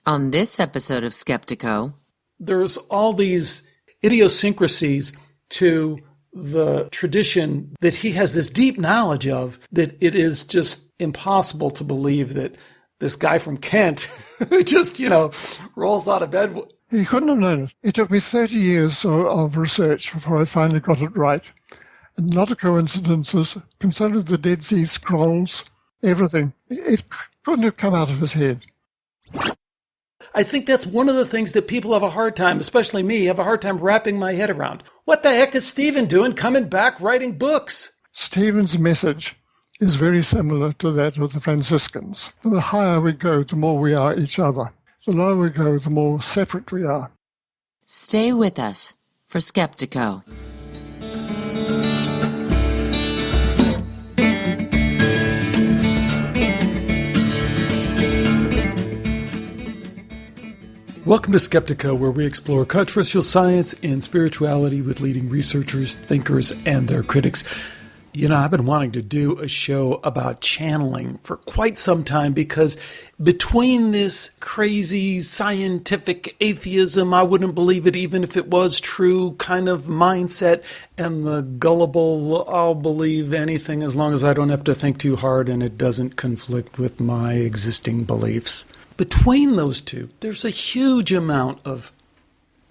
On this episode of Skeptiko, there's all these idiosyncrasies to the tradition that he has this deep knowledge of, that it is just impossible to believe that this guy from Kent just, rolls out of bed. He couldn't have known it. It took me 30 years of research before I finally got it right. And not a coincidence. Consider the Dead Sea Scrolls, everything. It couldn't have come out of his head. I think that's one of the things that people have a hard time, especially me, have a hard time wrapping my head around. What the heck is Stephen doing coming back writing books? Stephen's message is very similar to that of the Franciscans. The higher we go, the more we are each other. The lower we go, the more separate we are. stay with us for Skeptiko. Welcome to Skeptiko, where we explore controversial science and spirituality with leading researchers, thinkers, and their critics. I've been wanting to do a show about channeling for quite some time because between this crazy scientific atheism, I wouldn't believe it even if it was true kind of mindset, and the gullible, I'll believe anything as long as I don't have to think too hard and it doesn't conflict with my existing beliefs. Between those two, there's a huge amount of,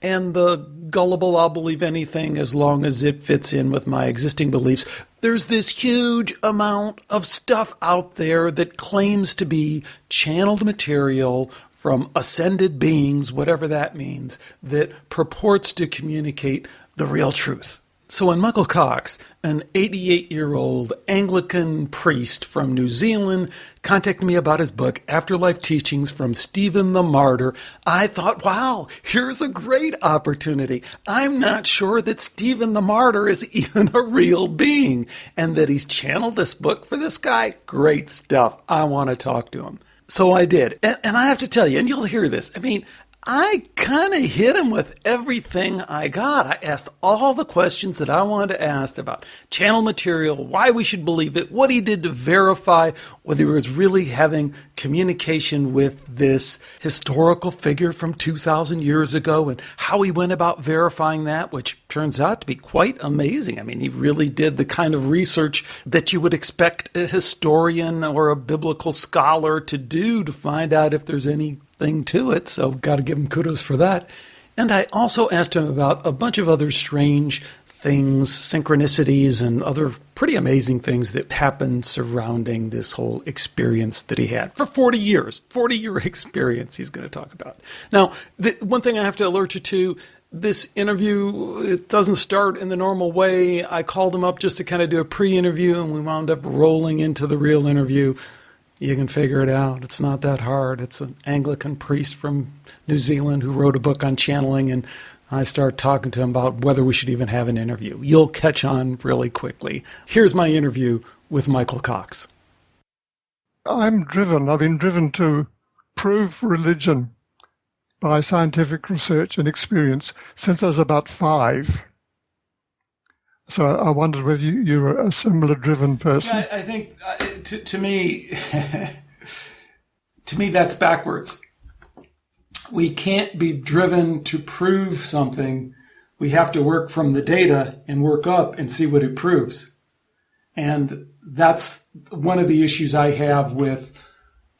and the gullible, I'll believe anything as long as it fits in with my existing beliefs. There's this huge amount of stuff out there that claims to be channeled material from ascended beings, whatever that means, that purports to communicate the real truth. So when Michael Cox, an 88-year-old Anglican priest from New Zealand, contacted me about his book, Afterlife Teachings from Stephen the Martyr, I thought, wow, here's a great opportunity. I'm not sure that Stephen the Martyr is even a real being, and that he's channeled this book for this guy. Great stuff. I want to talk to him. So I did. And I have to tell you, and you'll hear this, I kind of hit him with everything I got. I asked all the questions that I wanted to ask about channel material, why we should believe it, what he did to verify whether he was really having communication with this historical figure from 2,000 years ago, and how he went about verifying that, which turns out to be quite amazing. He really did the kind of research that you would expect a historian or a biblical scholar to do to find out if there's any thing to it, so got to give him kudos for that. And I also asked him about a bunch of other strange things, synchronicities, and other pretty amazing things that happened surrounding this whole experience that he had for 40 years, 40-year experience he's going to talk about. Now, the one thing I have to alert you to, this interview, it doesn't start in the normal way. I called him up just to kind of do a pre-interview, and we wound up rolling into the real interview. You can figure it out. It's not that hard. It's an Anglican priest from New Zealand who wrote a book on channeling, and I start talking to him about whether we should even have an interview. You'll catch on really quickly. Here's my interview with Michael Cox. I've been driven to prove religion by scientific research and experience since I was about 5. So I wondered whether you were a similar driven person. Yeah, I think to me, that's backwards. We can't be driven to prove something. We have to work from the data and work up and see what it proves. And that's one of the issues I have with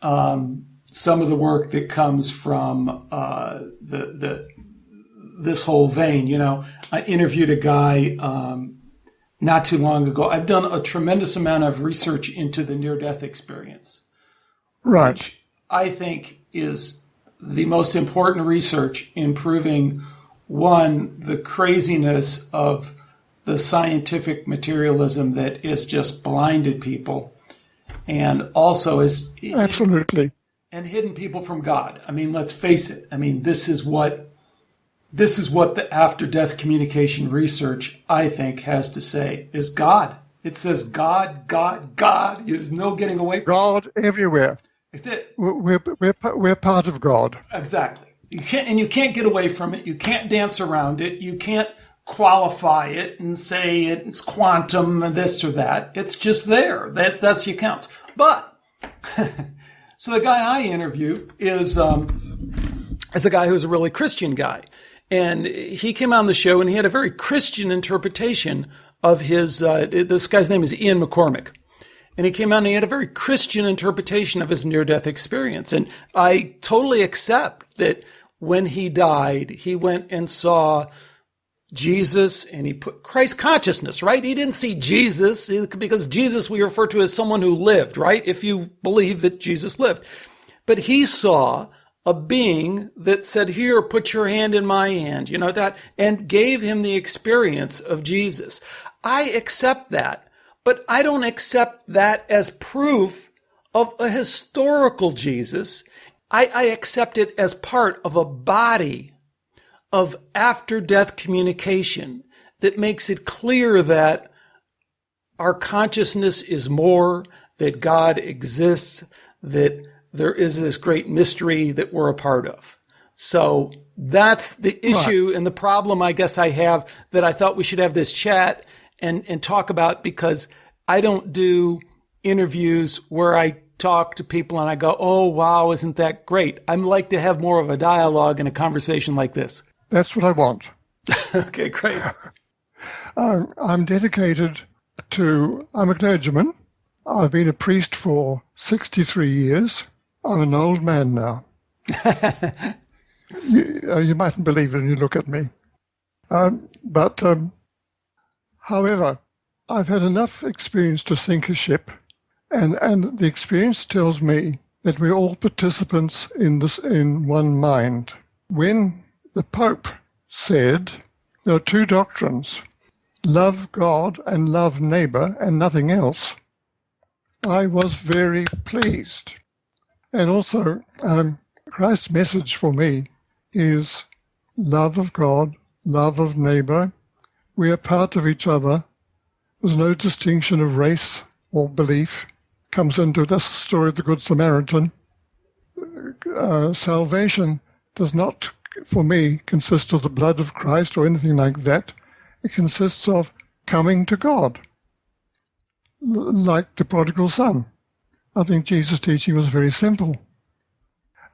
some of the work that comes from this whole vein. I interviewed a guy not too long ago. I've done a tremendous amount of research into the near-death experience. Right. Which I think is the most important research in proving, one, the craziness of the scientific materialism that has just blinded people, and also is... Absolutely. And hidden people from God. Let's face it. This is what the after-death communication research, I think, has to say, is God. It says God, God, God. There's no getting away from God everywhere. It's it. We're part of God. Exactly. You can't get away from it. You can't dance around it. You can't qualify it and say it's quantum and this or that. It's just there. That's your counts. But... So the guy I interview is as a guy who was a really Christian guy. And he came on the show and he had a very Christian interpretation of his, this guy's name is Ian McCormick. And he came out and he had a very Christian interpretation of his near-death experience. And I totally accept that when he died, he went and saw Jesus and he put Christ consciousness, right? He didn't see Jesus because Jesus we refer to as someone who lived, right? If you believe that Jesus lived. But he saw a being that said, here, put your hand in my hand, that, and gave him the experience of Jesus. I accept that, but I don't accept that as proof of a historical Jesus. I accept it as part of a body of after-death communication that makes it clear that our consciousness is more, that God exists, that there is this great mystery that we're a part of. So that's the issue and the problem I guess I have that I thought we should have this chat and talk about, because I don't do interviews where I talk to people and I go, oh, wow, isn't that great? I'd like to have more of a dialogue and a conversation like this. That's what I want. Okay, great. I'm dedicated to, I'm a clergyman. I've been a priest for 63 years. I'm an old man now. You mightn't believe it when you look at me. However, I've had enough experience to sink a ship, and the experience tells me that we're all participants in this in one mind. When the Pope said there are two doctrines, love God and love neighbor and nothing else, I was very pleased. And also, Christ's message for me is love of God, love of neighbor. We are part of each other. There's no distinction of race or belief. Comes into this story of the Good Samaritan. Salvation does not, for me, consist of the blood of Christ or anything like that. It consists of coming to God, like the prodigal son. I think Jesus' teaching was very simple.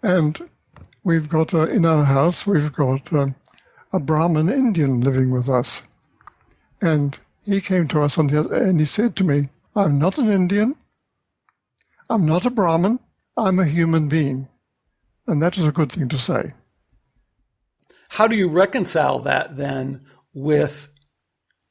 And we've got, in our house, we've got a Brahmin Indian living with us. And he came to us and he said to me, I'm not an Indian, I'm not a Brahmin, I'm a human being. And that is a good thing to say. How do you reconcile that then with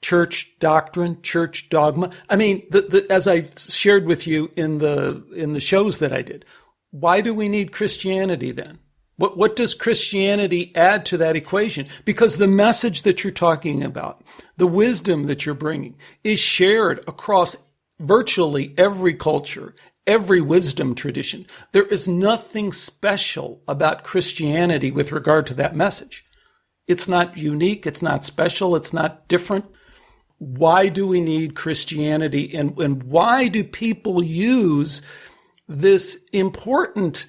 church doctrine, church dogma? I mean, as I shared with you in the shows that I did, why do we need Christianity then? What does Christianity add to that equation? Because the message that you're talking about, the wisdom that you're bringing, is shared across virtually every culture, every wisdom tradition. There is nothing special about Christianity with regard to that message. It's not unique, it's not special, it's not different. Why do we need Christianity, and why do people use this important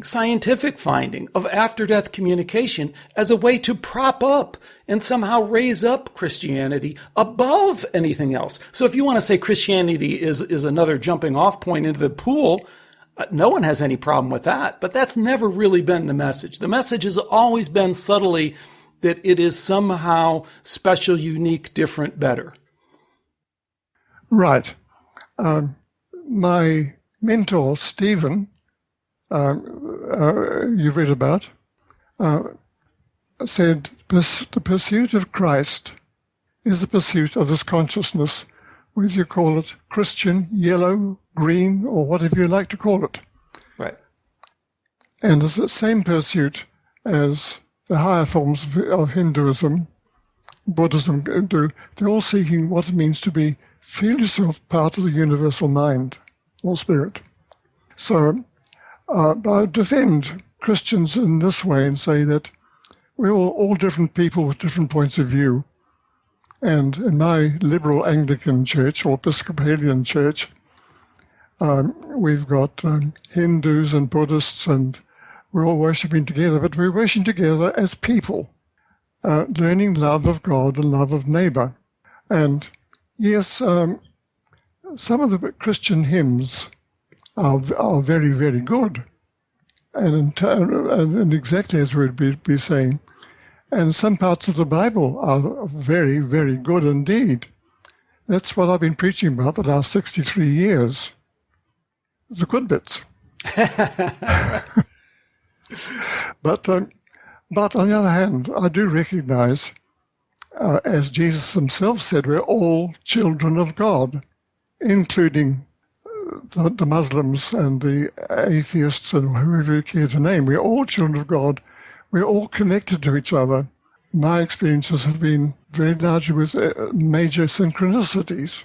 scientific finding of after-death communication as a way to prop up and somehow raise up Christianity above anything else? So if you want to say Christianity is another jumping off point into the pool, no one has any problem with that, but that's never really been the message. The message has always been subtly that it is somehow special, unique, different, better. Right. My mentor, Stephen, you've read about, said the pursuit of Christ is the pursuit of this consciousness, whether you call it Christian, yellow, green, or whatever you like to call it. Right. And it's the same pursuit as the higher forms of Hinduism, Buddhism do. They're all seeking what it means to feel yourself part of the universal mind or spirit. So I defend Christians in this way and say that we're all different people with different points of view. And in my liberal Anglican church or Episcopalian church, we've got Hindus and Buddhists, and we're all worshipping together, but we're worshiping together as people, learning love of God and love of neighbor. And yes, some of the Christian hymns are very, very good. and exactly as we'd be saying. And some parts of the Bible are very, very good indeed. That's what I've been preaching about the last 63 years. The good bits. But on the other hand, I do recognize, as Jesus himself said, we're all children of God, including the Muslims and the atheists and whoever you care to name. We're all children of God. We're all connected to each other. My experiences have been very largely with major synchronicities.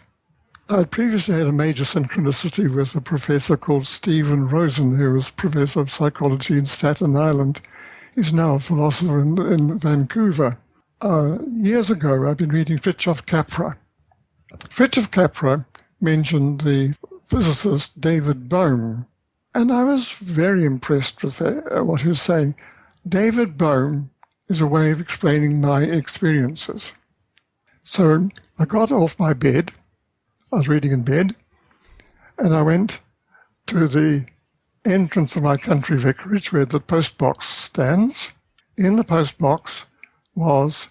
I'd previously had a major synchronicity with a professor called Stephen Rosen, who was professor of psychology in Staten Island. He's now a philosopher in Vancouver. Years ago, I've been reading Fritjof Capra. Fritjof Capra mentioned the physicist David Bohm, and I was very impressed with what he was saying. David Bohm is a way of explaining my experiences. So I got off my bed, I was reading in bed, and I went to the entrance of my country vicarage where the post box stands. In the post box was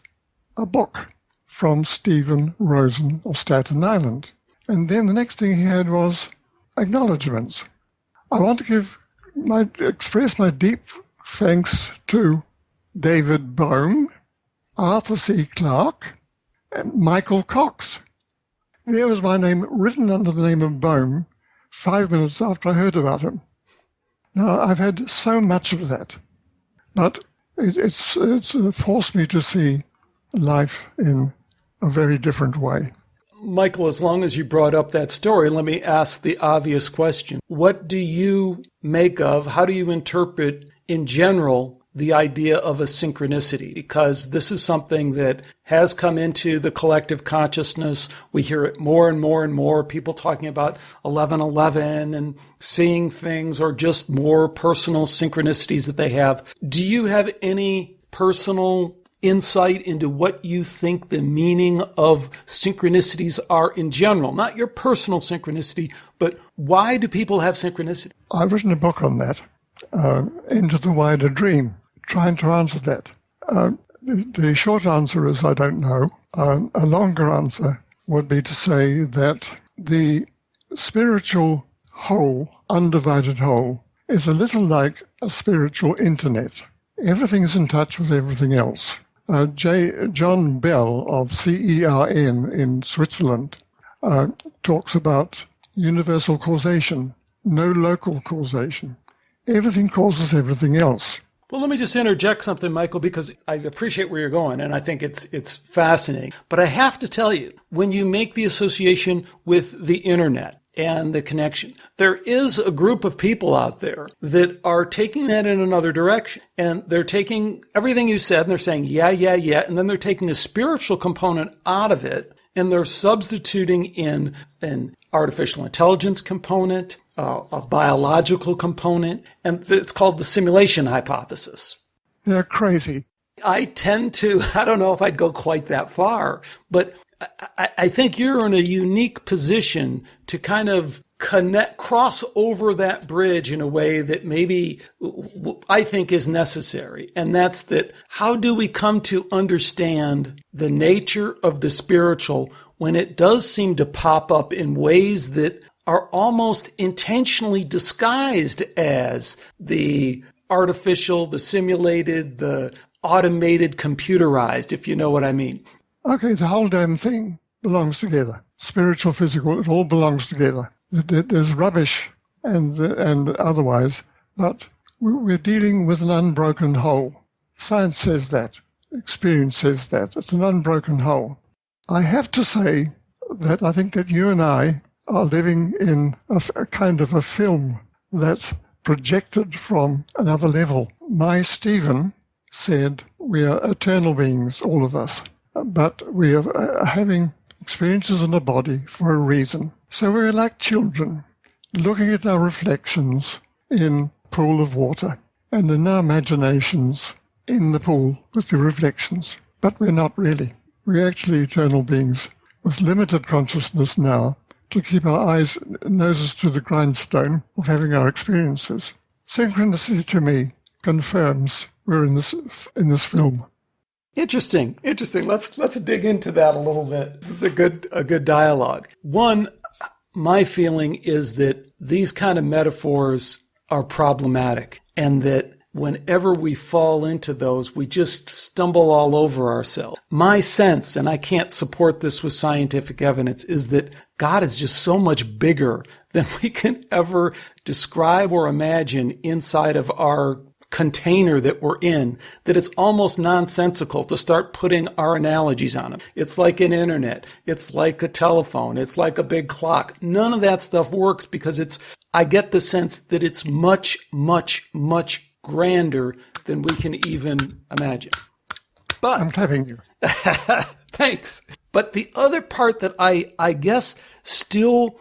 a book from Stephen Rosen of Staten Island. And then the next thing he had was acknowledgements. I want to express my deep thanks to David Bohm, Arthur C. Clarke, and Michael Cox. There was my name written under the name of Bohm 5 minutes after I heard about him. Now, I've had so much of that, but it's forced me to see life in a very different way. Michael, as long as you brought up that story, let me ask the obvious question. What do you make of, how do you interpret in general the idea of a synchronicity? Because this is something that has come into the collective consciousness. We hear it more and more and more, people talking about 11:11 and seeing things, or just more personal synchronicities that they have. Do you have any personal insight into what you think the meaning of synchronicities are in general? Not your personal synchronicity, but why do people have synchronicity? I've written a book on that, Into the Wider Dream, trying to answer that. The short answer is I don't know. A longer answer would be to say that the spiritual whole, undivided whole, is a little like a spiritual internet. Everything is in touch with everything else. John Bell of CERN in Switzerland talks about universal causation, no local causation. Everything causes everything else. Well, let me just interject something, Michael, because I appreciate where you're going, and I think it's fascinating. But I have to tell you, when you make the association with the internet and the connection, there is a group of people out there that are taking that in another direction. And they're taking everything you said, and they're saying, yeah, and then they're taking a spiritual component out of it, and they're substituting in an artificial intelligence component, a biological component, and it's called the simulation hypothesis. They're crazy. I tend to, I don't know if I'd go quite that far, but I think you're in a unique position to kind of cross over that bridge in a way that maybe I think is necessary. And that's that, how do we come to understand the nature of the spiritual when it does seem to pop up in ways that are almost intentionally disguised as the artificial, the simulated, the automated, computerized, if you know what I mean. Okay, the whole damn thing belongs together. Spiritual, physical, it all belongs together. There's rubbish and otherwise, but we're dealing with an unbroken whole. Science says that. Experience says that. It's an unbroken whole. I have to say that I think that you and I are living in a kind of a film that's projected from another level. My Stephen said we are eternal beings, all of us, but we are having experiences in a body for a reason. So we're like children, looking at our reflections in a pool of water and in our imaginations in the pool with the reflections. But we're not really. We're actually eternal beings with limited consciousness now to keep our noses to the grindstone of having our experiences. Synchronicity to me confirms we're in this film. Interesting. Let's dig into that a little bit. This is a good dialogue. One, my feeling is that these kind of metaphors are problematic, and that whenever we fall into those, we just stumble all over ourselves. My sense, and I can't support this with scientific evidence, is that God is just so much bigger than we can ever describe or imagine inside of our container that we're in, that it's almost nonsensical to start putting our analogies on them. It's like an internet. It's like a telephone. It's like a big clock. None of that stuff works because I get the sense that it's much, much, much grander than we can even imagine. But I'm having you. Thanks. But the other part that I guess still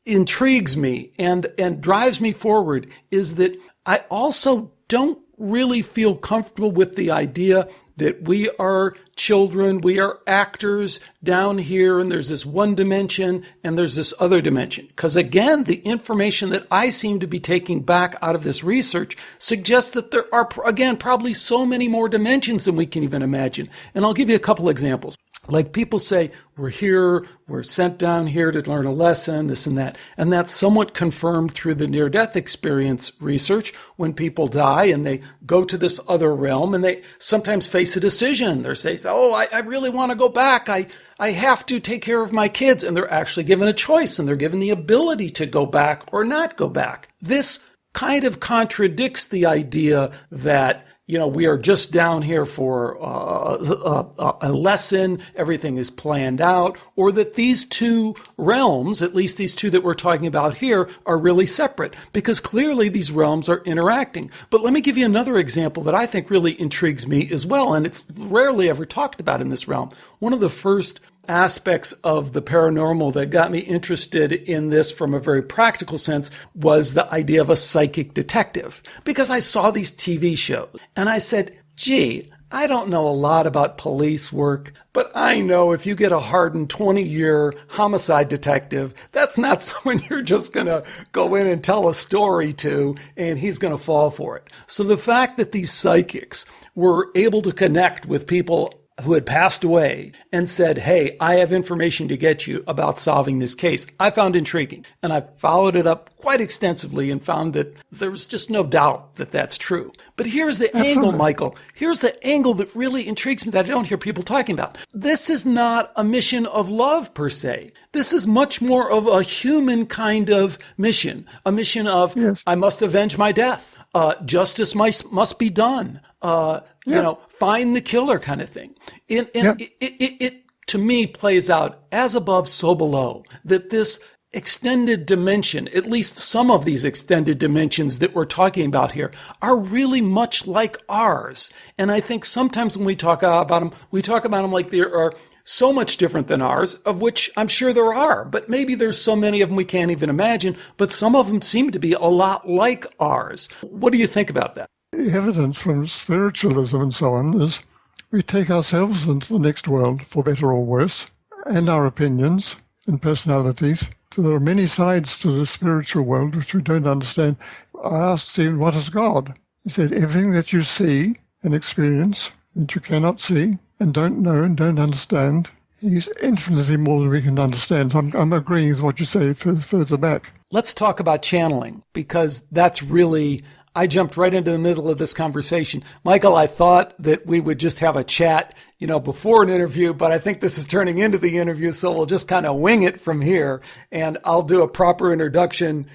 intrigues me and drives me forward is that I also don't really feel comfortable with the idea that we are children, we are actors down here, and there's this one dimension and there's this other dimension. Because again, the information that I seem to be taking back out of this research suggests that there are, again, probably so many more dimensions than we can even imagine. And I'll give you a couple examples. Like people say, we're here, we're sent down here to learn a lesson, this and that. And that's somewhat confirmed through the near-death experience research when people die and they go to this other realm and they sometimes face a decision. They say, I really want to go back. I have to take care of my kids. And they're actually given a choice and they're given the ability to go back or not go back. This kind of contradicts the idea that we are just down here for a lesson, everything is planned out, or that these two realms, at least these two that we're talking about here, are really separate, because clearly these realms are interacting. But let me give you another example that I think really intrigues me as well, and it's rarely ever talked about in this realm. One of the first aspects of the paranormal that got me interested in this from a very practical sense was the idea of a psychic detective, because I saw these TV shows and I said, gee, I don't know a lot about police work, but I know if you get a hardened 20-year homicide detective, that's not someone you're just going to go in and tell a story to and he's going to fall for it. So the fact that these psychics were able to connect with people who had passed away and said, hey, I have information to get you about solving this case, I found intriguing. And I followed it up quite extensively and found that there was just no doubt that that's true. But here's the angle, Michael. Here's the angle that really intrigues me that I don't hear people talking about. This is not a mission of love per se. This is much more of a human kind of mission. A mission of, yes, I must avenge my death. Justice must be done. Find the killer kind of thing. It to me plays out as above, so below, that this extended dimension, at least some of these extended dimensions that we're talking about here, are really much like ours. And I think sometimes when we talk about them like they are so much different than ours, of which I'm sure there are, but maybe there's so many of them we can't even imagine, but some of them seem to be a lot like ours. What do you think about that? The evidence from spiritualism and so on is we take ourselves into the next world, for better or worse, and our opinions and personalities. So there are many sides to the spiritual world which we don't understand. I asked Stephen, what is God? He said, everything that you see and experience that you cannot see and don't know and don't understand, he's infinitely more than we can understand. So I'm agreeing with what you say further back. Let's talk about channeling, because that's really, I jumped right into the middle of this conversation. Michael, I thought that we would just have a chat, before an interview, but I think this is turning into the interview, so we'll just kind of wing it from here, and I'll do a proper introduction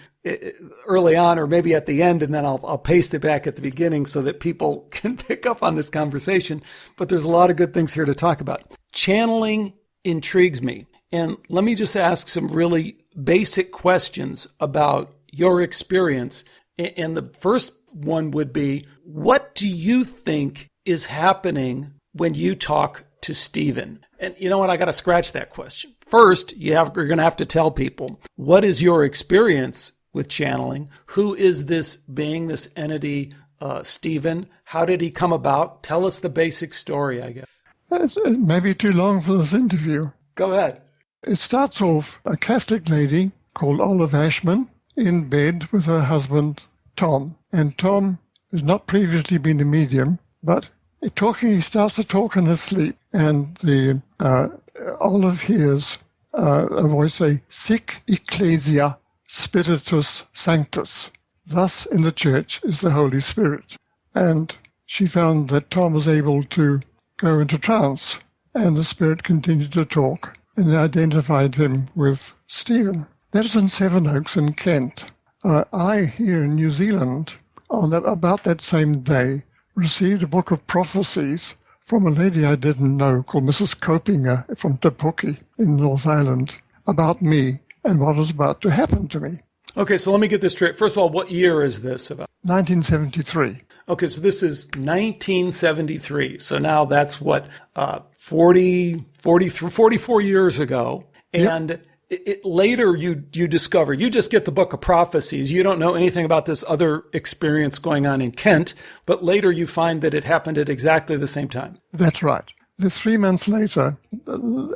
early on or maybe at the end, and then I'll paste it back at the beginning so that people can pick up on this conversation. But there's a lot of good things here to talk about. Channeling intrigues me. And let me just ask some really basic questions about your experience. And the first one would be, what do you think is happening when you talk to Stephen? And you know what? I got to scratch that question. First, you're going to have to tell people, what is your experience with channeling? Who is this being, this entity, Stephen? How did he come about? Tell us the basic story, I guess. It may be too long for this interview. Go ahead. It starts off a Catholic lady called Olive Ashman in bed with her husband Tom. And Tom has not previously been a medium, but he starts to talk in his sleep. And the Olive hears a voice say, "Sic ecclesia spiritus sanctus." Thus in the church is the Holy Spirit. And she found that Tom was able to go into trance, and the Spirit continued to talk, and identified him with Stephen. That was in Sevenoaks in Kent. I, here in New Zealand, about that same day, received a book of prophecies from a lady I didn't know called Mrs. Copinger from Te Puke in North Island about me and what was about to happen to me. Okay, so let me get this straight. First of all, what year is this about? 1973. Okay, so this is 1973. So now that's what, 44 years ago. And Yep. Later you discover, you just get the book of prophecies. You don't know anything about this other experience going on in Kent, but later you find that it happened at exactly the same time. That's right. 3 months later,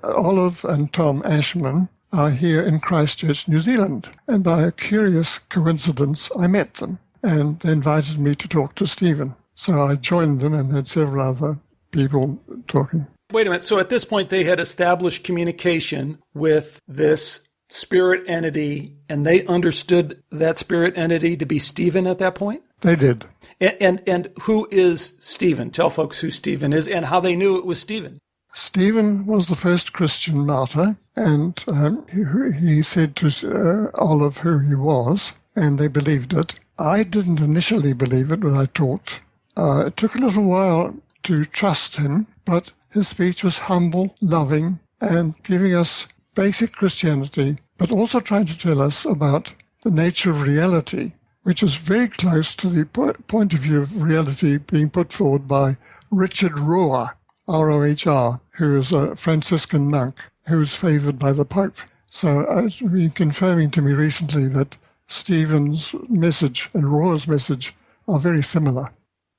Olive and Tom Ashman are here in Christchurch, New Zealand. And by a curious coincidence, I met them. And they invited me to talk to Stephen. So I joined them and had several other people talking. Wait a minute. So at this point, they had established communication with this spirit entity, and they understood that spirit entity to be Stephen at that point? They did. And who is Stephen? Tell folks who Stephen is and how they knew it was Stephen. Stephen was the first Christian martyr, and he said to Olive who he was, and they believed it. I didn't initially believe it when I talked. It took a little while to trust him, but his speech was humble, loving, and giving us basic Christianity, but also trying to tell us about the nature of reality, which is very close to the point of view of reality being put forward by Richard Rohr, R-O-H-R, who is a Franciscan monk who is favored by the Pope. So it's been confirming to me recently that Stephen's message and Rohr's message are very similar.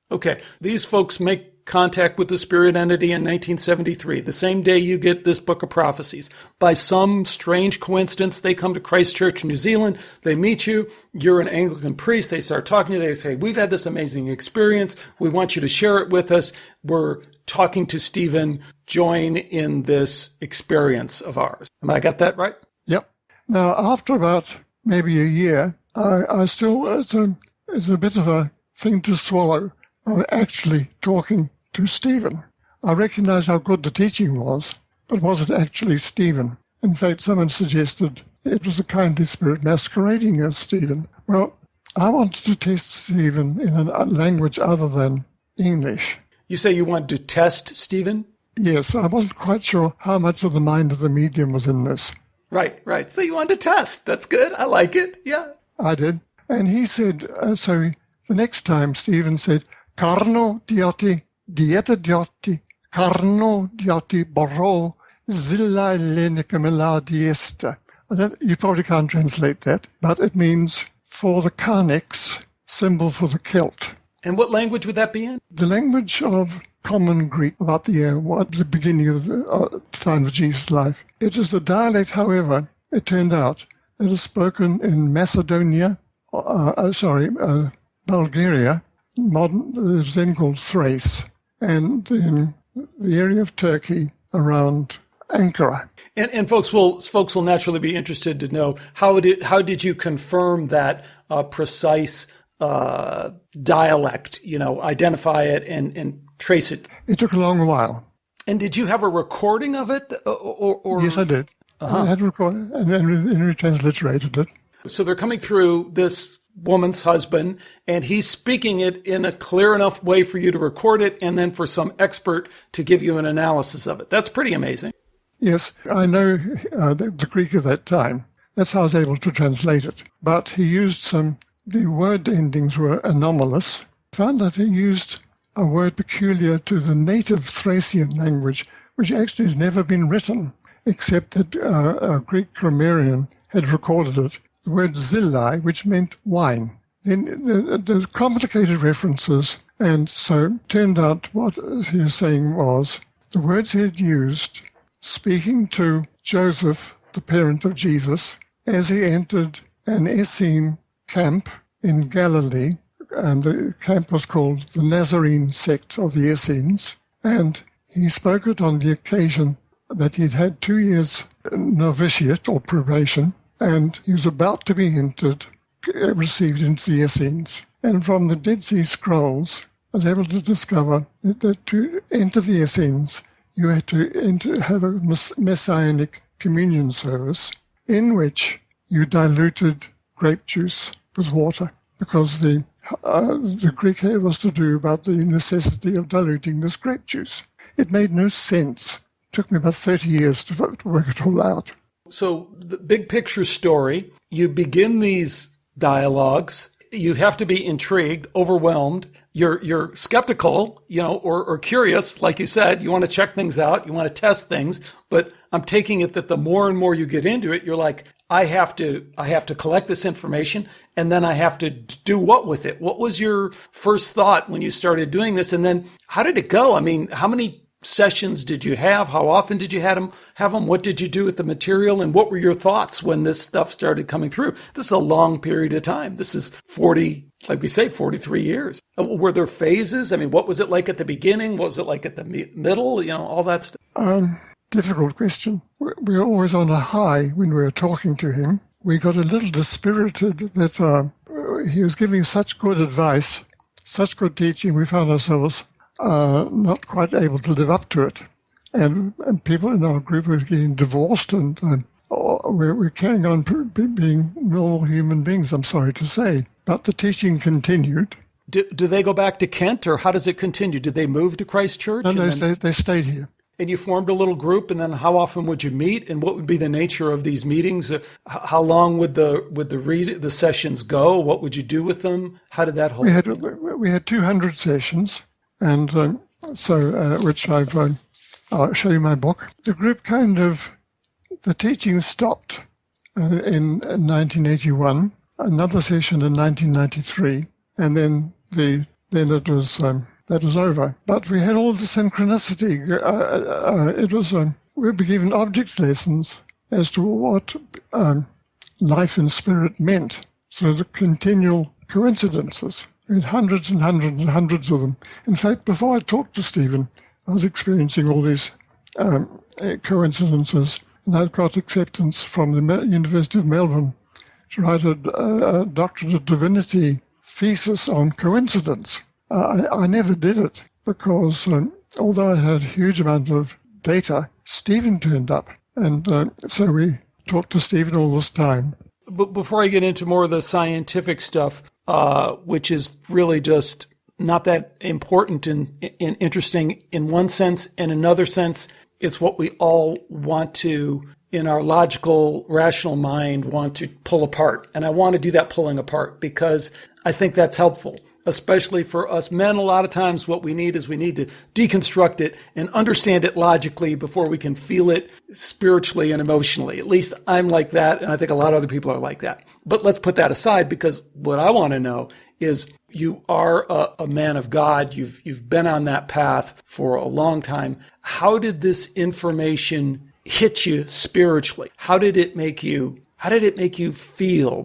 Okay, these folks make contact with the spirit entity in 1973, the same day you get this book of prophecies. By some strange coincidence, they come to Christchurch, New Zealand. They meet you. You're an Anglican priest. They start talking to you. They say, "We've had this amazing experience. We want you to share it with us. We're talking to Stephen. Join in this experience of ours." Am I got that right? Yep. Now, after about maybe a year, I still, it's a bit of a thing to swallow. I'm actually talking to Stephen. I recognized how good the teaching was, but was it actually Stephen? In fact, someone suggested it was a kindly spirit masquerading as Stephen. Well, I wanted to test Stephen in a language other than English. You say you wanted to test Stephen? Yes, I wasn't quite sure how much of the mind of the medium was in this. Right. So you wanted to test. That's good. I like it. Yeah. I did. And he said, the next time Stephen said, "Carno dioti, dieta dioti, carno dioti borro, zilla lenicamela diesta." You probably can't translate that, but it means for the carnex, symbol for the kilt. And what language would that be in? The language of Common Greek about the beginning of the time of Jesus' life. It is the dialect, however, it turned out, that is spoken in Macedonia, Bulgaria, it was then called Thrace, and in the area of Turkey around Ankara. And folks will naturally be interested to know how did you confirm that precise dialect? Identify it and trace it. It took a long while. And did you have a recording of it? Or Yes, I did. I had recorded and then retransliterated it. So they're coming through this woman's husband, and he's speaking it in a clear enough way for you to record it, and then for some expert to give you an analysis of it. That's pretty amazing. Yes, I know the Greek of that time. That's how I was able to translate it. But he used the word endings were anomalous. Found that he used a word peculiar to the native Thracian language, which actually has never been written, except that a Greek grammarian had recorded it. The word zillai, which meant wine. Then the complicated references, and so it turned out what he was saying was the words he had used speaking to Joseph, the parent of Jesus, as he entered an Essene camp in Galilee, and the camp was called the Nazarene sect of the Essenes, and he spoke it on the occasion that he'd had 2 years novitiate or probation, and he was about to be received into the Essenes. And from the Dead Sea Scrolls, I was able to discover that to enter the Essenes, you had to have a messianic communion service in which you diluted grape juice with water, because the Greek was to do about the necessity of diluting this grape juice. It made no sense. It took me about 30 years to work it all out. So the big picture story, you begin these dialogues, you have to be intrigued, overwhelmed, you're skeptical, or curious, like you said, you want to check things out, you want to test things, but I'm taking it that the more and more you get into it, you're like, I have to collect this information, and then I have to do what with it? What was your first thought when you started doing this? And then how did it go? I mean, how many sessions did you have? How often did you have them? What did you do with the material? And what were your thoughts when this stuff started coming through? This is a long period of time. This is 43 years. Were there phases? I mean, what was it like at the beginning? What was it like at the middle? All that stuff. Difficult question. We were always on a high when we were talking to him. We got a little dispirited that he was giving such good advice, such good teaching. We found ourselves not quite able to live up to it. And people in our group were getting divorced, and we're carrying on being normal human beings, I'm sorry to say. But the teaching continued. Do they go back to Kent, or how does it continue? Did they move to Christchurch? No, they stayed here. And you formed a little group, and then how often would you meet, and what would be the nature of these meetings? How long would the sessions go? What would you do with them? How did that whole we had 200 sessions, and which I'll show you my book. The group the teaching stopped in 1981, another session in 1993, and then it was that was over. But we had all the synchronicity. We were given objects lessons as to what life in spirit meant. So the continual coincidences. We had hundreds and hundreds and hundreds of them. In fact, before I talked to Stephen, I was experiencing all these coincidences, and I'd got acceptance from the University of Melbourne to write a Doctorate of Divinity thesis on coincidence. I never did it because although I had a huge amount of data, Stephen turned up. And so we talked to Stephen all this time. But before I get into more of the scientific stuff, which is really just not that important and interesting in one sense, in another sense, it's what we all want to, in our logical, rational mind, want to pull apart. And I want to do that pulling apart because I think that's helpful. Especially for us men, a lot of times what we need to deconstruct it and understand it logically before we can feel it spiritually and emotionally. At least I'm like that, and I think a lot of other people are like that. But let's put that aside, because what I want to know is you are a man of God. You've been on that path for a long time. How did this information hit you spiritually? How did it make you feel?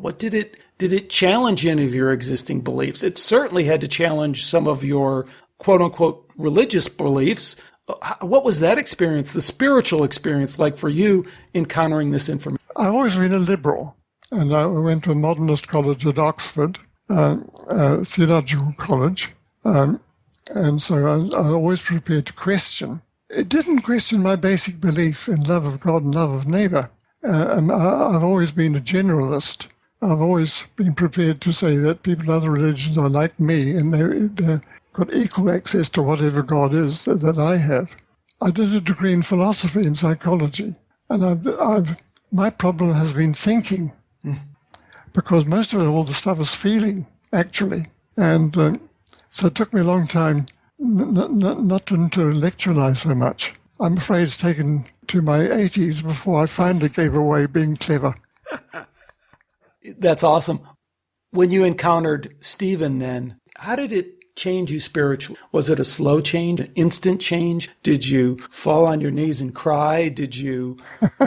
Did it challenge any of your existing beliefs? It certainly had to challenge some of your quote-unquote religious beliefs. What was that experience, the spiritual experience, like for you encountering this information? I've always been a liberal, and I went to a modernist college at Oxford, theological college, and so I was always prepared to question. It didn't question my basic belief in love of God and love of neighbour. I've always been a generalist. I've always been prepared to say that people in other religions are like me, and they've got equal access to whatever God is that I have. I did a degree in philosophy and psychology, and my problem has been thinking, because most of it, all the stuff is feeling, actually. And so it took me a long time not to intellectualize so much. I'm afraid it's taken to my 80s before I finally gave away being clever. That's awesome. When you encountered Stephen then, how did change you spiritually? Was it a slow change, an instant change? Did you fall on your knees and cry?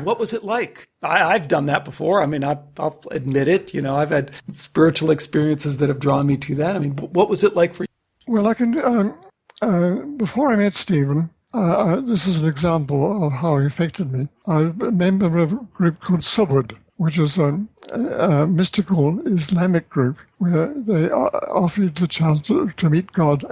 What was it like? I've done that before. I mean, I'll admit it. I've had spiritual experiences that have drawn me to that. I mean, what was it like for you? Well, I can, before I met Stephen, this is an example of how he affected me. I was a member of a group called Subud, which is a mystical Islamic group where they offer you the chance to meet God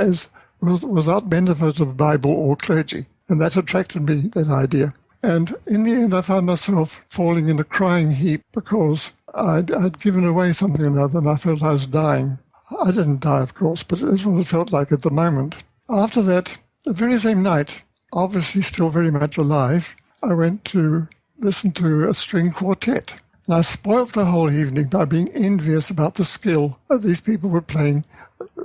without benefit of Bible or clergy. And that attracted me, that idea. And in the end, I found myself falling in a crying heap because I'd given away something or another and I felt I was dying. I didn't die, of course, but it's what it felt like at the moment. After that, the very same night, obviously still very much alive, I went to listen to a string quartet. And I spoilt the whole evening by being envious about the skill that these people were playing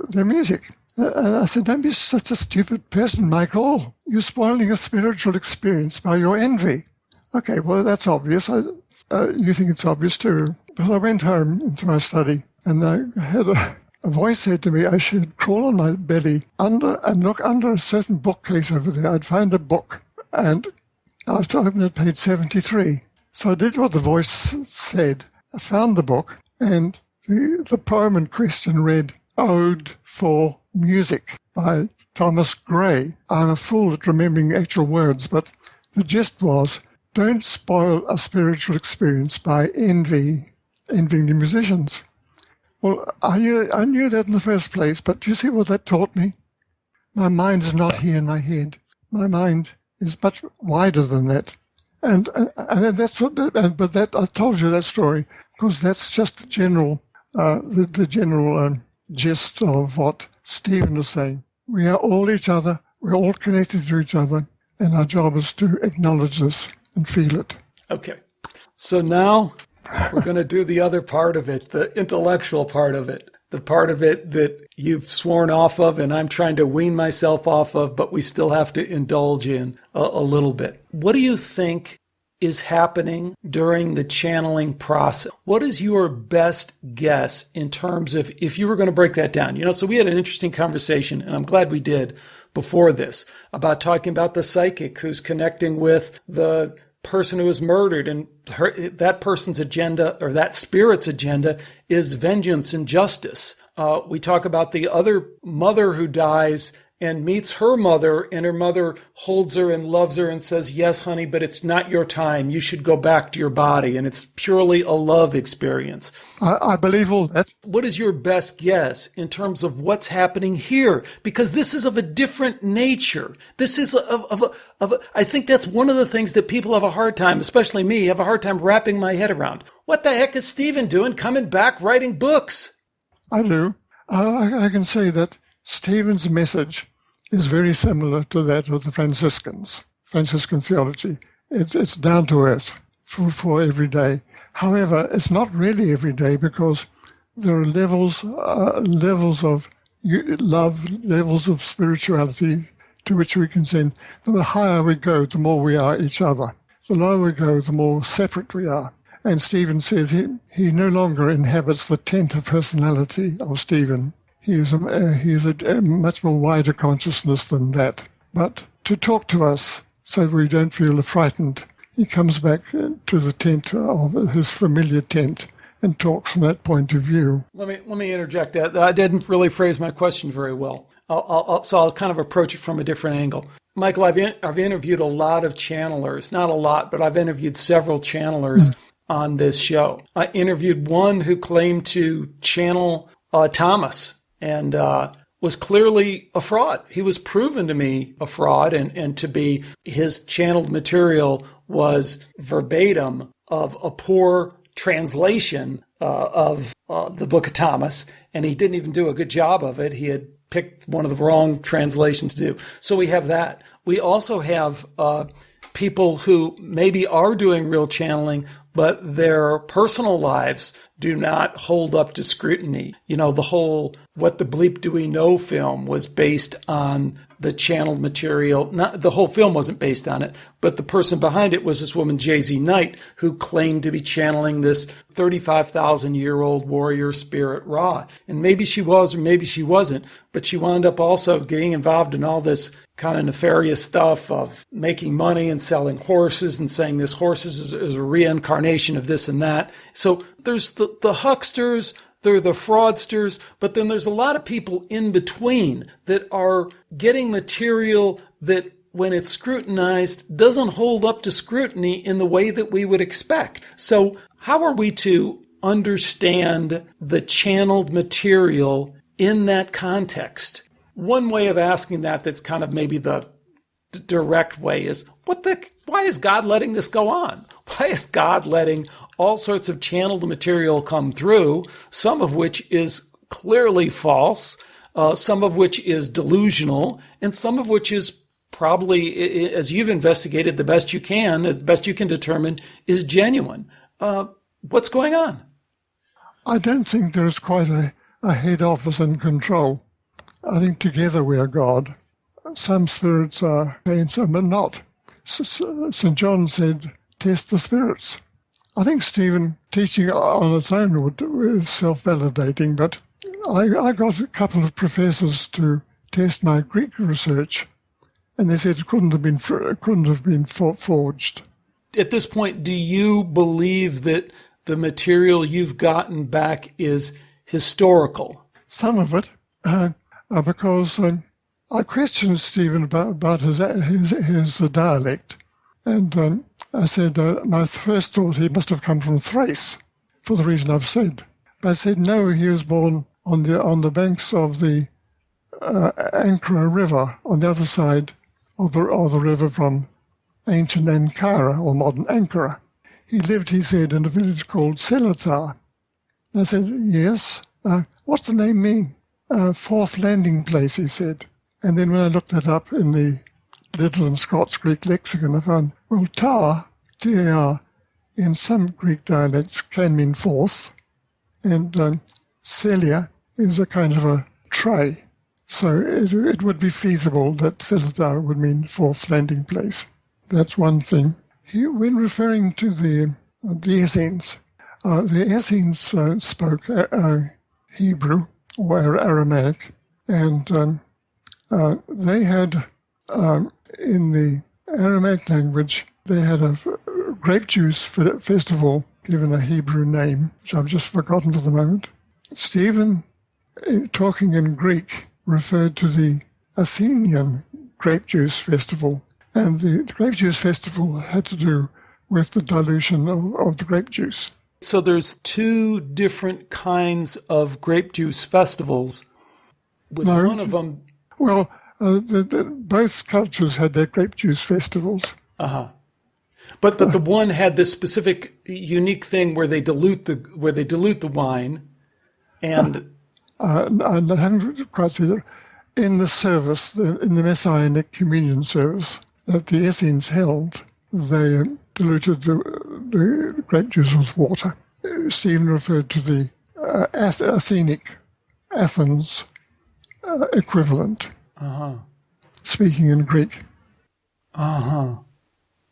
their music. And I said, don't be such a stupid person, Michael. You're spoiling a spiritual experience by your envy. Okay, well, that's obvious. You think it's obvious too. But I went home into my study and I had a voice said to me I should crawl on my belly and look under a certain bookcase over there. I'd find a book. And I was to open at page 73. So I did what the voice said. I found the book, and the poem in question read Ode for Music by Thomas Gray. I'm a fool at remembering actual words, but the gist was, don't spoil a spiritual experience by envying the musicians. Well, I knew that in the first place, but do you see what that taught me? My mind is not here in my head. My mind is much wider than that. And that's what. But that I told you that story because that's just the general, gist of what Stephen was saying. We are all each other. We're all connected to each other, and our job is to acknowledge this and feel it. Okay, so now we're going to do the other part of it, the intellectual part of it, the part of it that you've sworn off of, and I'm trying to wean myself off of, but we still have to indulge in a little bit. What do you think is happening during the channeling process? What is your best guess in terms of if you were going to break that down? So we had an interesting conversation, and I'm glad we did before this, about talking about the psychic who's connecting with the person who was murdered, and that person's agenda, or that spirit's agenda, is vengeance and justice. We talk about the other mother who dies and meets her mother, and her mother holds her and loves her and says, yes, honey, but it's not your time. You should go back to your body. And it's purely a love experience. I believe all that. What is your best guess in terms of what's happening here? Because this is of a different nature. This is I think that's one of the things that people have a hard time, especially me, have a hard time wrapping my head around. What the heck is Stephen doing coming back writing books? I do. I can say that Stephen's message is very similar to that of the Franciscan theology. It's down to earth for every day. However, it's not really every day because there are levels of love, levels of spirituality to which we can send. The higher we go, the more we are each other. The lower we go, the more separate we are. And Stephen says he no longer inhabits the tent of personality of Stephen. He is a much more wider consciousness than that. But to talk to us so we don't feel frightened, he comes back to the tent of his familiar tent and talks from that point of view. Let me interject. I didn't really phrase my question very well. So I'll kind of approach it from a different angle. Michael, I've interviewed a lot of channelers, not a lot, but I've interviewed several channelers on this show. I interviewed one who claimed to channel Thomas, and was clearly a fraud. He was proven to me a fraud, and to be his channeled material was verbatim of a poor translation of the Book of Thomas, and he didn't even do a good job of it. He had picked one of the wrong translations to do. So we have that. We also have people who maybe are doing real channeling, but their personal lives do not hold up to scrutiny. You know, the whole What the Bleep Do We Know film was based on the channeled material. Not the whole film wasn't based on it, but the person behind it was this woman, J.Z. Knight, who claimed to be channeling this 35,000-year-old warrior spirit Ra. And maybe she was, or maybe she wasn't, but she wound up also getting involved in all this kind of nefarious stuff of making money and selling horses and saying this horses is a reincarnation of this and that. So there's the hucksters, they're the fraudsters, but then there's a lot of people in between that are getting material that, when it's scrutinized, doesn't hold up to scrutiny in the way that we would expect. So how are we to understand the channeled material in that context? One way of asking that's kind of maybe the direct way is, why is God letting this go on? Why is God letting all sorts of channeled material come through, some of which is clearly false, some of which is delusional, and some of which is probably, as you've investigated the best you can, as best you can determine, is genuine? What's going on? I don't think there is quite a head office in control. I think together we are God. Some spirits are and some are not. St. John said, test the spirits. I think Stephen teaching on its own was self-validating, but I got a couple of professors to test my Greek research, and they said it couldn't have been forged. At this point, do you believe that the material you've gotten back is historical? Some of it, because I questioned Stephen about his dialect, and I said my first thought he must have come from Thrace, for the reason I've said. But I said no, he was born on the banks of the Ankara River, on the other side of the river from ancient Ankara, or modern Ankara. He lived, he said, in a village called Selatar. I said, yes. What's the name mean? Fourth landing place, he said. And then when I looked that up in the Little and Scots Greek lexicon, I found, well, tar, T-A-R, in some Greek dialects can mean fourth, and celia is a kind of a tray. So it would be feasible that Selatar would mean fourth landing place. That's one thing. When referring to the Essenes, the Essenes spoke Hebrew or Aramaic, and they had, in the Aramaic language, they had a grape juice festival given a Hebrew name, which I've just forgotten for the moment. Stephen, talking in Greek, referred to the Athenian grape juice festival, and the grape juice festival had to do with the dilution of the grape juice. So there's two different kinds of grape juice festivals. With one of them... Well, both cultures had their grape juice festivals. Uh-huh. But the one had this specific unique thing where they dilute the wine, and I haven't quite seen it in the service, in the Messianic communion service that the Essenes held. They diluted the grape juice with water. Stephen referred to the Athens equivalent, speaking in Greek.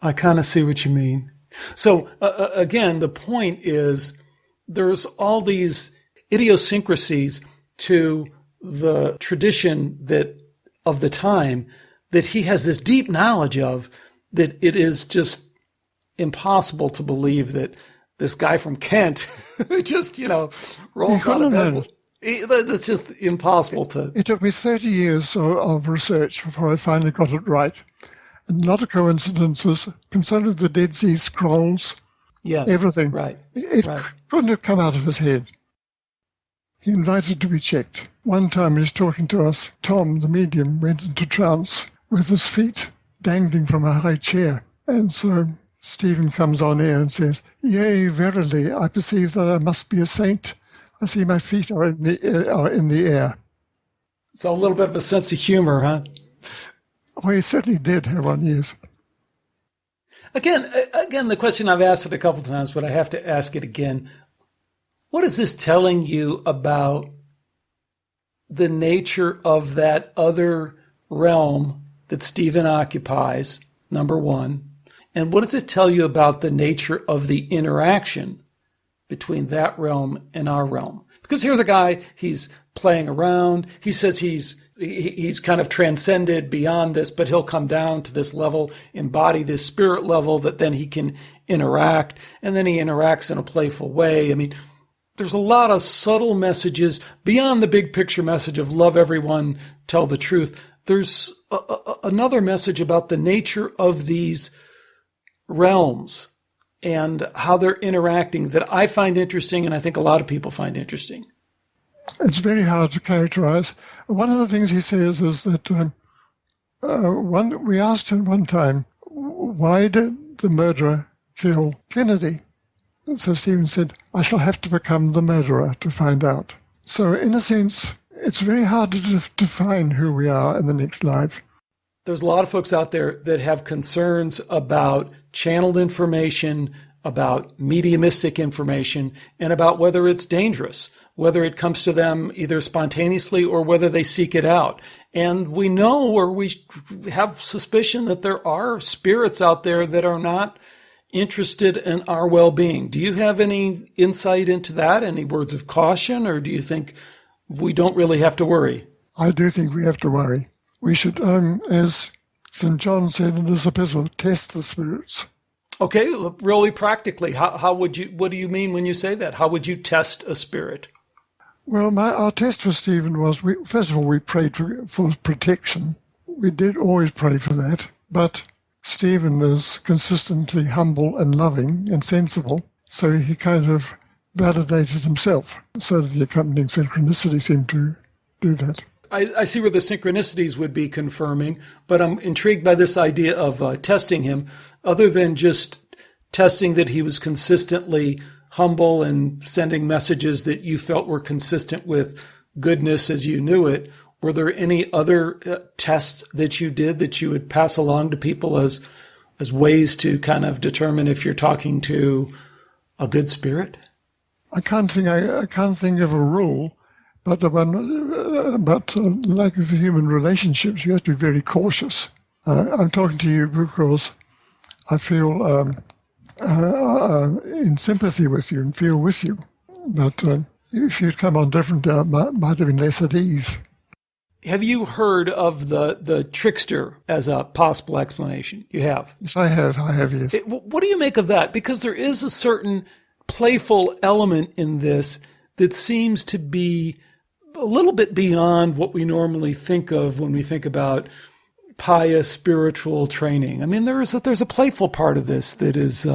I kind of see what you mean. So again, the point is there's all these idiosyncrasies to the tradition of the time that he has this deep knowledge of, that it is just impossible to believe that this guy from Kent just, rolls out of bed. It's just impossible to... It took me 30 years of research before I finally got it right. And not a coincidence. Consider the Dead Sea Scrolls, everything. Right. It couldn't have come out of his head. He invited to be checked. One time he was talking to us. Tom, the medium, went into trance with his feet dangling from a high chair. And so Stephen comes on air and says, "Yea, verily, I perceive that I must be a saint. I see my feet are in the air." So a little bit of a sense of humor, huh? Oh, he certainly did have one, yes. Again, the question I've asked it a couple of times, but I have to ask it again. What is this telling you about the nature of that other realm that Stephen occupies, number one? And what does it tell you about the nature of the interaction between that realm and our realm? Because here's a guy, he's playing around. He says he's kind of transcended beyond this, but he'll come down to this level, embody this spirit level that then he can interact. And then he interacts in a playful way. I mean, there's a lot of subtle messages beyond the big picture message of love everyone, tell the truth. There's another message about the nature of these realms and how they're interacting that I find interesting, and I think a lot of people find interesting. It's very hard to characterize. One of the things he says is that we asked him one time, why did the murderer kill Kennedy? And so Stephen said, I shall have to become the murderer to find out. So in a sense, it's very hard to define who we are in the next life. There's a lot of folks out there that have concerns about channeled information, about mediumistic information, and about whether it's dangerous, whether it comes to them either spontaneously or whether they seek it out. And we know, or we have suspicion, that there are spirits out there that are not interested in our well-being. Do you have any insight into that? Any words of caution, or do you think we don't really have to worry? I do think we have to worry. We should, as St. John said in his epistle, test the spirits. Okay, really practically, how would you? What do you mean when you say that? How would you test a spirit? Well, our test for Stephen was, first of all, we prayed for protection. We did always pray for that. But Stephen is consistently humble and loving and sensible, so he kind of validated himself. So the accompanying synchronicity seemed to do that. I see where the synchronicities would be confirming, but I'm intrigued by this idea of testing him, other than just testing that he was consistently humble and sending messages that you felt were consistent with goodness as you knew it. Were there any other tests that you did that you would pass along to people as ways to kind of determine if you're talking to a good spirit? I can't think of a rule. But like for human relationships, you have to be very cautious. I'm talking to you because I feel in sympathy with you and feel with you. But if you'd come on different, might have been less at ease. Have you heard of the trickster as a possible explanation? You have? Yes, I have, yes. What do you make of that? Because there is a certain playful element in this that seems to be a little bit beyond what we normally think of when we think about pious spiritual training. I mean, there's a playful part of this that is...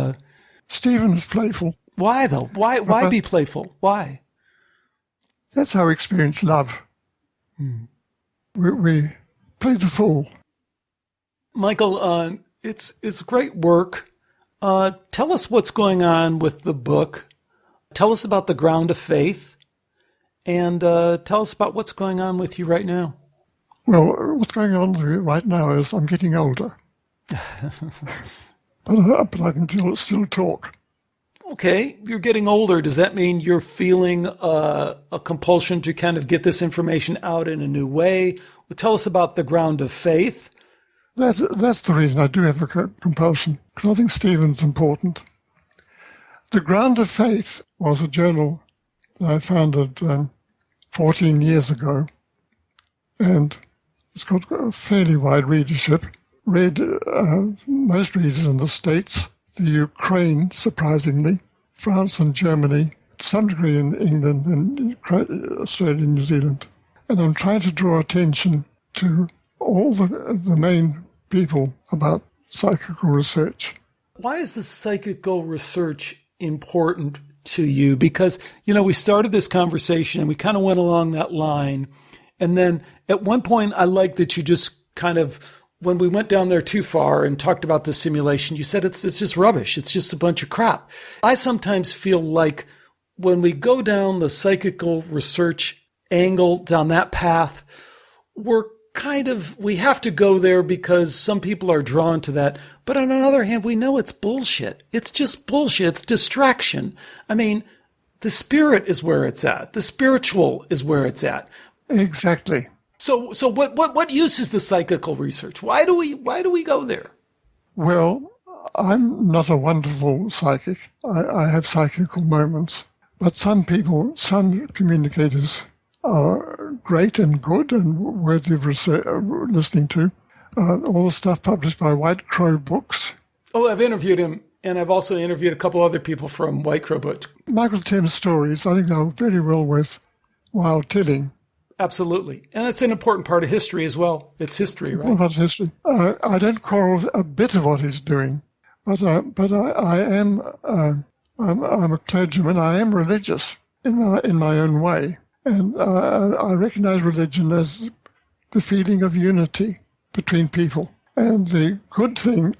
Stephen is playful. Why, though? Why be playful? Why? That's how we experience love. We play the fool. Michael, it's great work. Tell us what's going on with the book. Tell us about the ground of faith. And tell us about what's going on with you right now. Well, what's going on right now is I'm getting older. but I can still talk. Okay, you're getting older. Does that mean you're feeling a compulsion to kind of get this information out in a new way? Well, tell us about the ground of faith. That's the reason I do have a compulsion, because I think Stephen's important. The Ground of Faith was a journal that I founded 14 years ago, and it's got a fairly wide readership. Read most readers in the States, the Ukraine, surprisingly, France and Germany, to some degree in England and Australia and New Zealand. And I'm trying to draw attention to all the main people about psychical research. Why is the psychical research important to you? Because, we started this conversation and we kind of went along that line. And then at one point, I like that you just kind of, when we went down there too far and talked about the simulation, you said it's just rubbish. It's just a bunch of crap. I sometimes feel like when we go down the psychical research angle, down that path, we're we have to go there because some people are drawn to that. But on the other hand, we know it's bullshit. It's just bullshit. It's distraction. I mean, the spirit is where it's at. The spiritual is where it's at. Exactly. So what use is the psychical research? Why do we go there? Well, I'm not a wonderful psychic. I have psychical moments. But some some communicators are great and good and worthy of listening to. All the stuff published by White Crow Books. Oh, I've interviewed him, and I've also interviewed a couple other people from White Crow Books. Michael Tim's stories, I think, are very well worthwhile telling. Absolutely. And that's an important part of history as well. It's history, right? Well, not history. I don't quarrel a bit of what he's doing, but I am I'm a clergyman. I am religious in my own way, and I recognize religion as the feeling of unity between people. And the good thing,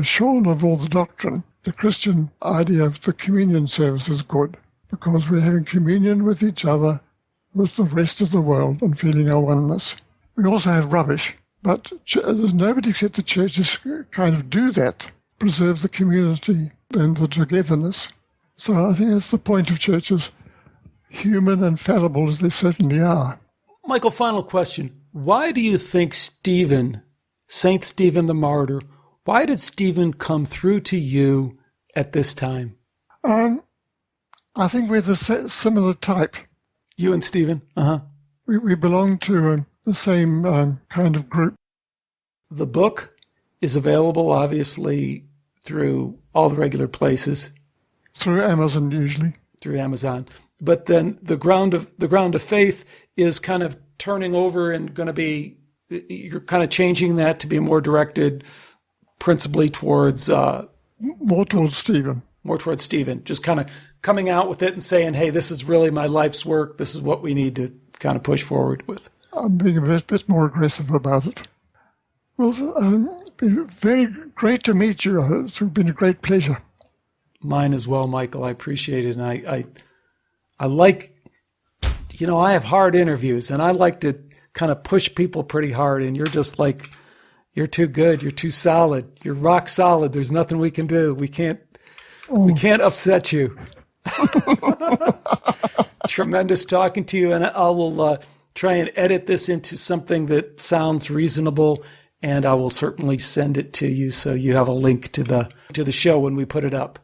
shorn of all the doctrine, the Christian idea of the communion service is good because we're having communion with each other, with the rest of the world, and feeling our oneness. We also have rubbish, but there's nobody except the churches kind of do that, preserve the community and the togetherness. So I think that's the point of churches, human and fallible as they certainly are. Michael, final question. Why do you think Stephen, Saint Stephen the Martyr, why did Stephen come through to you at this time? I think we're the similar type. You and Stephen? Uh-huh. We belong to the same kind of group. The book is available, obviously, through all the regular places. Through Amazon, usually. Through Amazon. But then the ground of faith is kind of turning over and going to be, you're kind of changing that to be more directed principally towards... more towards Stephen. More towards Stephen. Just kind of coming out with it and saying, hey, this is really my life's work. This is what we need to kind of push forward with. I'm being a bit more aggressive about it. Well, it's been very great to meet you. It's been a great pleasure. Mine as well, Michael. I appreciate it. And I like, I have hard interviews and I like to kind of push people pretty hard. And you're just like, you're too good. You're too solid. You're rock solid. There's nothing we can do. We can't upset you. Tremendous talking to you. And I will try and edit this into something that sounds reasonable. And I will certainly send it to you so you have a link to the show when we put it up.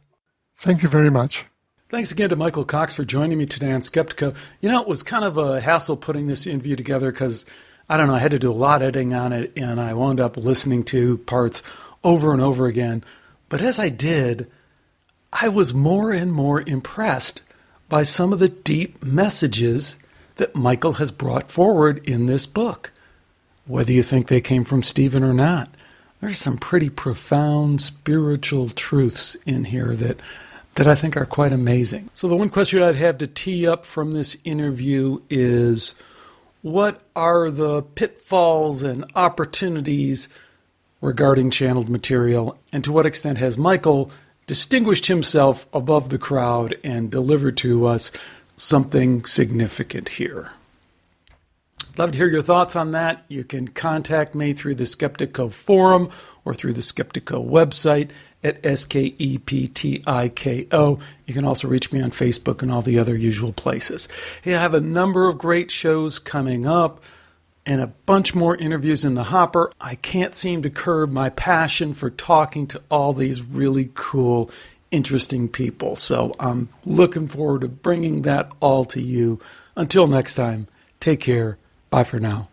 Thank you very much. Thanks again to Michael Cox for joining me today on Skeptiko. It was kind of a hassle putting this interview together because, I don't know, I had to do a lot of editing on it, and I wound up listening to parts over and over again. But as I did, I was more and more impressed by some of the deep messages that Michael has brought forward in this book. Whether you think they came from Stephen or not, there's some pretty profound spiritual truths in here that I think are quite amazing. So the one question I'd have to tee up from this interview is, what are the pitfalls and opportunities regarding channeled material, and to what extent has Michael distinguished himself above the crowd and delivered to us something significant here? Love to hear your thoughts on that. You can contact me through the Skeptiko forum or through the Skeptiko website at Skeptiko. You can also reach me on Facebook and all the other usual places. Hey, I have a number of great shows coming up and a bunch more interviews in the hopper. I can't seem to curb my passion for talking to all these really cool, interesting people. So I'm looking forward to bringing that all to you. Until next time, take care. Bye for now.